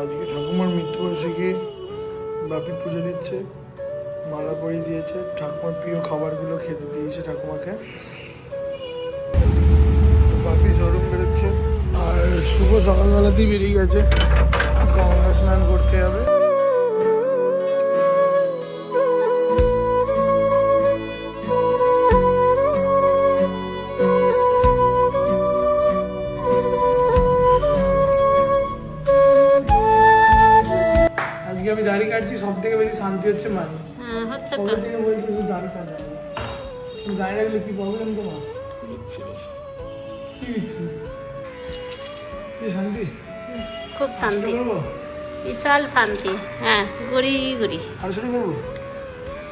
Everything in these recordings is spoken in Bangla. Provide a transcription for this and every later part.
আজকে ঠাকুমার মৃত্যুবার্ষিকী, বাপি পুজো দিচ্ছে, মালা পরিয়ে দিয়েছে, ঠাকুমার প্রিয় খাবারগুলো খেতে দিয়েছে ঠাকুমাকে। বাপি শোরুম বেরোচ্ছে, আর শুভ সকালবেলাতেই বেরিয়ে গেছে, গঙ্গা স্নান করতে যাবে। আজকে আমি দাড়ি কাটছি, সব থেকে বেশি শান্তি হচ্ছে মাঝে। হ্যাঁ হচ্ছে তো। কবে থেকে বলছি শুধু দাড়ি কাটবে, তুমি দাড়ি রাখলে কি প্রবলেম তোমার? বিচ্ছিরি। কি দিচ্ছি? কি শান্তি? খুব শান্তি, করবো বিশাল শান্তি। হ্যাঁ গুড়ি গুড়ি। আর শুরু করবো?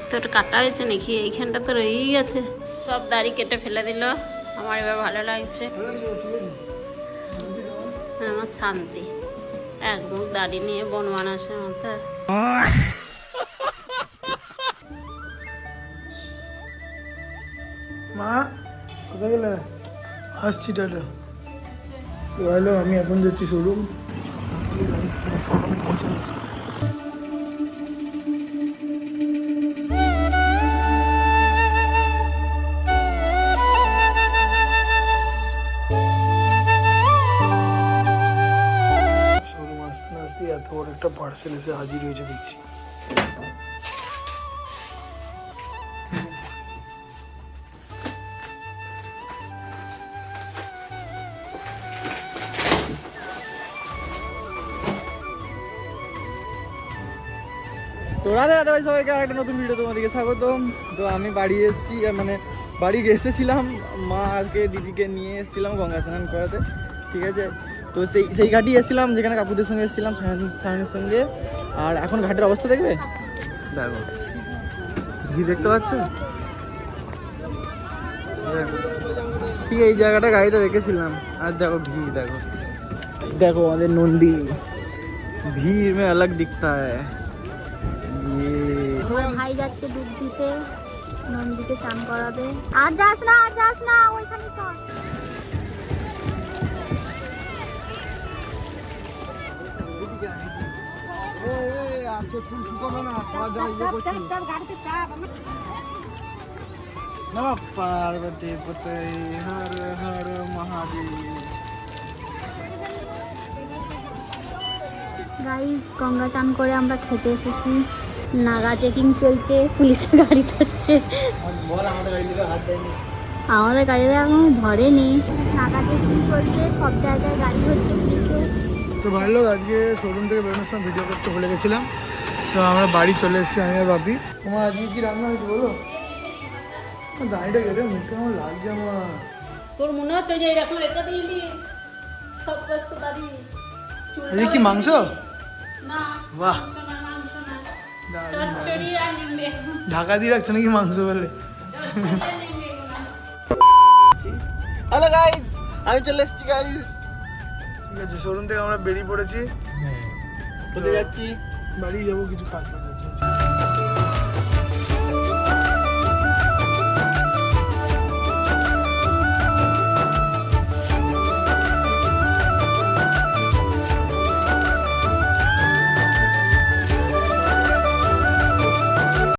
তোর কাটা হয়েছে নাকি? এইখানটা তো রয়েই গেছে, সব দাড়ি কেটে ফেলে দিল। আমার এবার ভালো লাগছে। ভালো লাগছে? ঠিক আছে, শান্তি তোমার? হ্যাঁ, আমার শান্তি। এক মুখ দাড়ি নিয়ে বন মানুষের মতো। মা কোথায় গেলে? আসছি, টাটা। তো হ্যালো, আমি এখন যাচ্ছি শোরুম। শোরুমে পৌঁছে যাচ্ছি। শোরুম আসতে না আসতে এত বড় একটা পার্সেল এসে হাজির হয়েছে দেখছি। তো রাধে রাধে ভাই, সবাইকে একটা নতুন ভিডিও তোমাদেরকে স্বাগতম। তো আমি বাড়ি এসেছি, মানে বাড়ি এসেছিলাম, মা আজকে দিদিকে নিয়ে এসেছিলাম গঙ্গা স্নান করাতে, ঠিক আছে। তো সেই ঘাটই এসেছিলাম যেখানে কাকুদের সঙ্গে এসেছিলাম, সায়নের সঙ্গে। আর এখন ঘাটের অবস্থা দেখবে, দেখো ঘি দেখতে পাচ্ছ, ঠিক এই জায়গাটা গাড়িটা রেখেছিলাম। আর দেখো ঘি, দেখো দেখো আমাদের নন্দী, ভিড় में अलग दिखता है। আমার ভাই যাচ্ছে দুধ দিতে, নন্দীকে চান করাবে। আর যাস না ওইখানে তো। पार्वती पते हर हर महादेव। গাইস, গঙ্গা চান করে আমরা খেতে এসেছি। নাগা চেকিং চলছে, পুলিশের গাড়ি ধরছে। আমাদের গাড়িতে এখন ধরেনি, নাগা চেকিং চলছে, সব জায়গায় গাড়ি হচ্ছে পুলিশের। তো ভালো, আজকে শোরুম থেকে বেরোনোর সময় ভিডিও করতে ভুলে গেছিলাম। তো আমরা বাড়ি চলে এসেছি, আমি আর বাপি। তোমার আজকে কি রান্না হয়েছে বলো? দাঁড়িটা কেটে মুখটা আমার লাগছে আমার। তোর মনে হচ্ছে যে এরকম রেখে দিলি সব কষ্ট দাঁড়ি। আজকে কি মাংস? না বাহ, মাংস না, দারুণ। চচ্চড়ি আর নিম্বে। ঢাকা দিয়ে রাখছো নাকি মাংস বলে? হ্যালো গাইস, আমি চলে এসেছি গাইস। ঠিক আছে, শোরুম থেকে আমরা বেরিয়ে পড়েছি, কোথায় যাচ্ছি? বাড়ি যাবো কিছু খাওয়া।